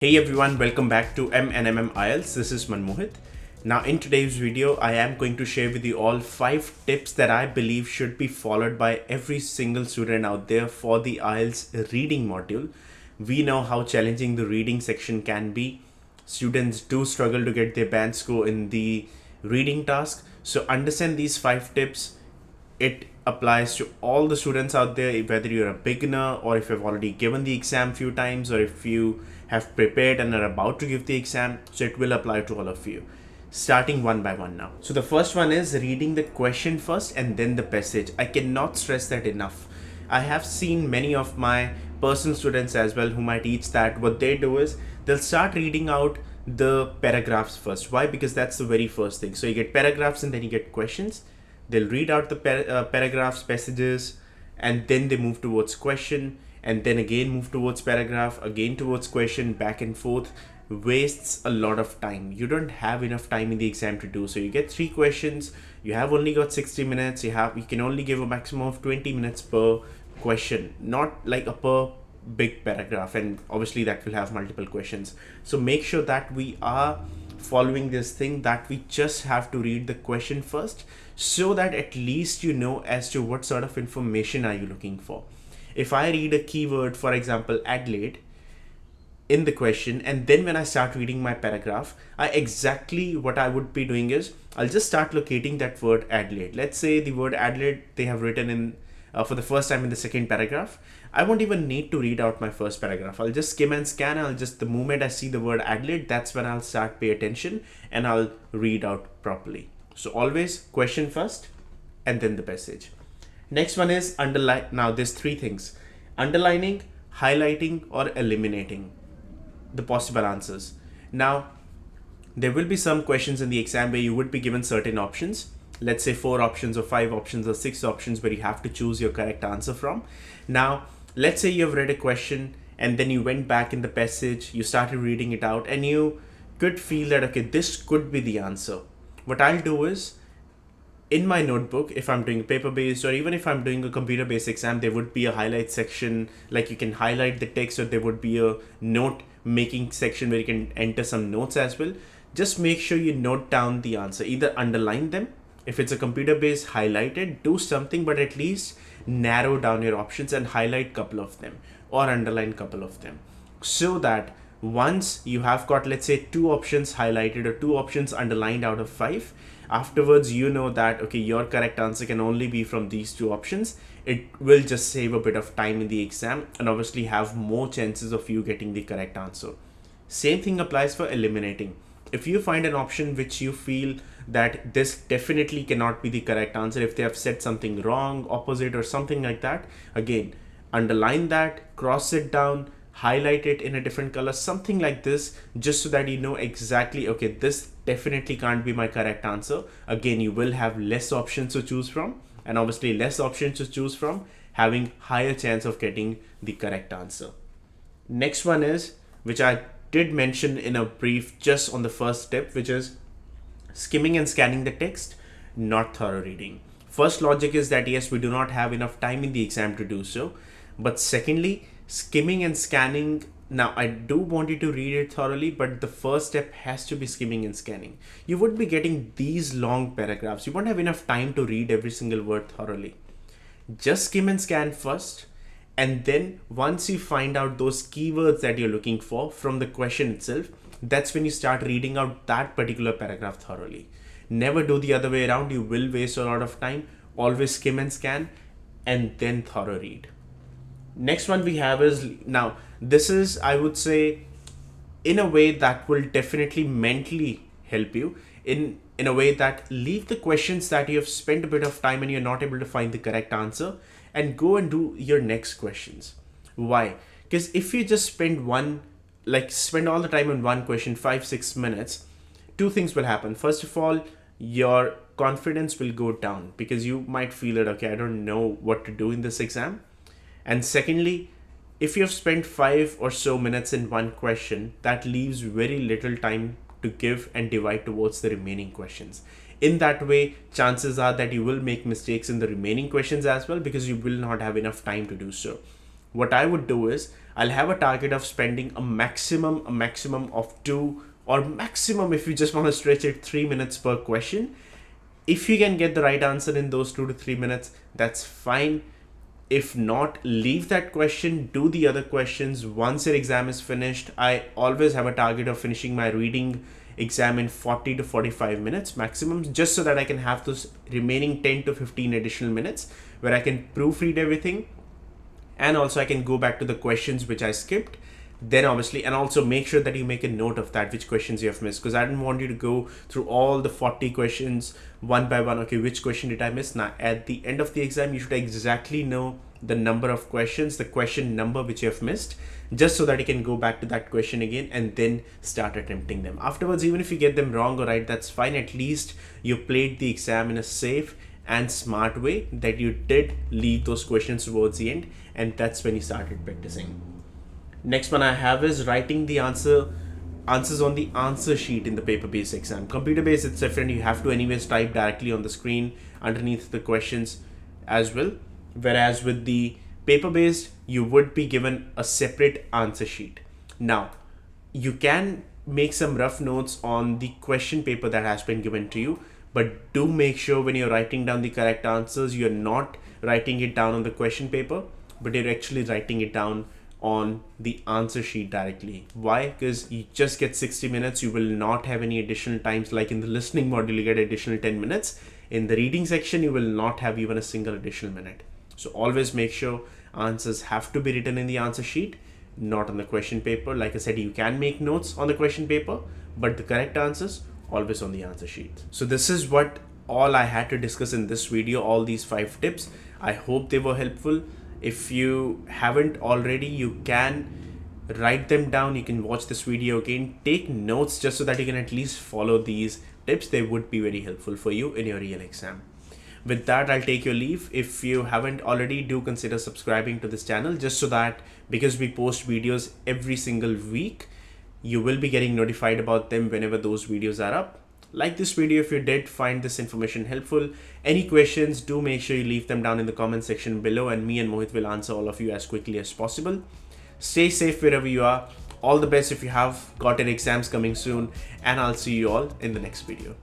Hey everyone, welcome back to M&MM IELTS. This is Manmohit. Now in today's video, I am going to share with you all 5 tips that I believe should be followed by every single student out there for the IELTS reading module. We know how challenging the reading section can be. Students do struggle to get their band score in the reading task. So understand these 5 tips. It applies to all the students out there, whether you're a beginner or if you've already given the exam few times or if you have prepared and are about to give the exam. So it will apply to all of you. Starting one by one now. So the first one is reading the question first and then the passage. I cannot stress that enough. I have seen many of my personal students as well whom I teach that what they do is they'll start reading out the paragraphs first. Why? Because that's the very first thing. So you get paragraphs and then you get questions. They'll read out the paragraphs, passages, and then they move towards question, and then again move towards paragraph, again towards question, back and forth. Wastes a lot of time. You don't have enough time in the exam to do so. You get 3 questions, you have only got 60 minutes, you can only give a maximum of 20 minutes per question, not like a per big paragraph, and obviously that will have multiple questions. So make sure that we are following this thing, that we just have to read the question first, so that at least you know as to what sort of information are you looking for. If I read a keyword, for example Adelaide, in the question, and then when I start reading my paragraph, what I would be doing is I'll just start locating that word Adelaide. Let's say the word Adelaide they have written in for the first time in the second paragraph. I won't even need to read out my first paragraph. I'll just skim and scan. The moment I see the word Adelaide, that's when I'll start pay attention and I'll read out properly. So always question first and then the passage. Next one is underline. Now there's 3 things: underlining, highlighting, or eliminating the possible answers. Now there will be some questions in the exam where you would be given certain options, let's say 4 options or 5 options or 6 options, where you have to choose your correct answer from. Now let's say you've read a question and then you went back in the passage, you started reading it out, and you could feel that okay, this could be the answer. What I'll do is, in my notebook, if I'm doing paper based or even if I'm doing a computer based exam, there would be a highlight section, like you can highlight the text, or there would be a note making section where you can enter some notes as well. Just make sure you note down the answer, either underline them. If it's a computer based, highlight it, do something, but at least narrow down your options and highlight couple of them or underline couple of them, so that once you have got, let's say, 2 options highlighted or 2 options underlined out of 5, afterwards you know that okay, your correct answer can only be from these 2 options. It will just save a bit of time in the exam and obviously have more chances of you getting the correct answer. Same thing applies for eliminating. If you find an option which you feel that this definitely cannot be the correct answer, if they have said something wrong, opposite, or something like that, again underline that, cross it down, highlight it in a different color, something like this, just so that you know exactly okay, this definitely can't be my correct answer. Again, you will have less options to choose from, and obviously less options to choose from, having higher chance of getting the correct answer. Next one is, which I did mention in a brief just on the first step, which is skimming and scanning the text, not thorough reading. First logic is that yes, we do not have enough time in the exam to do so, but secondly, skimming and scanning, now I do want you to read it thoroughly, but the first step has to be skimming and scanning. You would be getting these long paragraphs, you won't have enough time to read every single word thoroughly. Just skim and scan first, and then once you find out those keywords that you're looking for from the question itself, that's when you start reading out that particular paragraph thoroughly. Never do the other way around, you will waste a lot of time. Always skim and scan and then thorough read. Next one we have is, now this is, I would say, in a way that will definitely mentally help you, in a way that leave the questions that you have spent a bit of time and you're not able to find the correct answer, and go and do your next questions. Why? Because if you just spend all the time on one question, 5-6 minutes, 2 things will happen. First of all, your confidence will go down because you might feel that okay, I don't know what to do in this exam. And secondly, if you have spent 5 or so minutes in one question, that leaves very little time to give and divide towards the remaining questions. In that way, chances are that you will make mistakes in the remaining questions as well, because you will not have enough time to do so. what I would do is I'll have a target of spending a maximum of 2, or maximum, if you just want to stretch it, 3 minutes per question. If you can get the right answer in those 2 to 3 minutes, that's fine. If not, leave that question, do the other questions. Once your exam is finished, I always have a target of finishing my reading exam in 40 to 45 minutes maximum, just so that I can have those remaining 10 to 15 additional minutes where I can proofread everything, and also I can go back to the questions which I skipped. Then obviously, and also make sure that you make a note of that, which questions you have missed, because I didn't want you to go through all the 40 questions one by one. Okay, which question did I miss? Now at the end of the exam, you should exactly know the number of questions, the question number which you have missed, just so that you can go back to that question again and then start attempting them. Afterwards, even if you get them wrong or right, that's fine. At least you played the exam in a safe and smart way, that you did leave those questions towards the end, and that's when you started practicing. Next one I have is writing the answers on the answer sheet in the paper-based exam. Computer-based, it's different. You have to anyways type directly on the screen underneath the questions as well. Whereas with the paper-based, you would be given a separate answer sheet. Now, you can make some rough notes on the question paper that has been given to you, but do make sure when you're writing down the correct answers, you're not writing it down on the question paper, but you're actually writing it down on the answer sheet directly. Why? Because you just get 60 minutes. You will not have any additional times. Like in the listening module, you get additional 10 minutes. In the reading section, you will not have even a single additional minute. So always make sure answers have to be written in the answer sheet, not on the question paper. Like I said, you can make notes on the question paper, but the correct answers always on the answer sheet. So this is what all I had to discuss in this video, all these 5 tips. I hope they were helpful. If you haven't already, you can write them down. You can watch this video again, take notes, just so that you can at least follow these tips. They would be very helpful for you in your real exam. With that, I'll take your leave. If you haven't already, do consider subscribing to this channel, just so that, because we post videos every single week, you will be getting notified about them whenever those videos are up. Like this video if you did find this information helpful. Any questions, do make sure you leave them down in the comment section below, and me and Mohit will answer all of you as quickly as possible. Stay safe wherever you are. All the best if you have got your exams coming soon, and I'll see you all in the next video.